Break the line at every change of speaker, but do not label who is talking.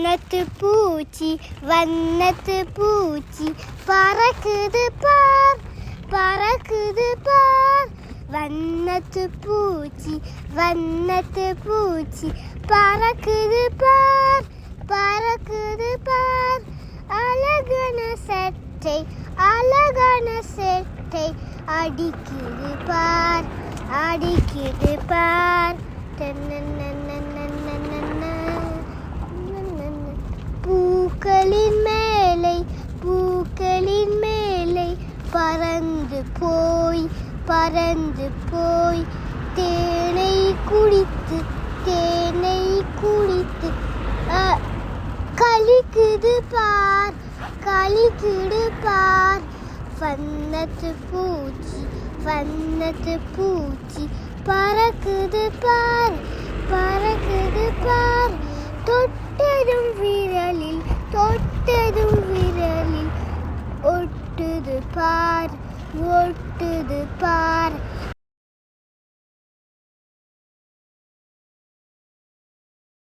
வண்ணத்து பூச்சி வண்ணத்து பூச்சி பறக்குது பார் பறக்குது பார். வண்ணத்து பூச்சி வண்ணத்து பூச்சி பறக்குது பார் பறக்குது பார். அழகான சட்டை அழகான சட்டை அடிக்குது பார் அடிக்குது பார். பூக்களின் மேலே பூக்களின் மேலே பறந்து போய் பறந்து போய் தேனை குடித்து தேனை குடித்து கலிக்குது பார் கலிக்குது பார். வண்ணத்து பூச்சி வண்ணத்து பூச்சி பறக்குது பார் பறக்குது பார். தொட்டதும் விரலில் தொட்டதும் விரலில் ஒட்டுது பார் ஒட்டுது பார்.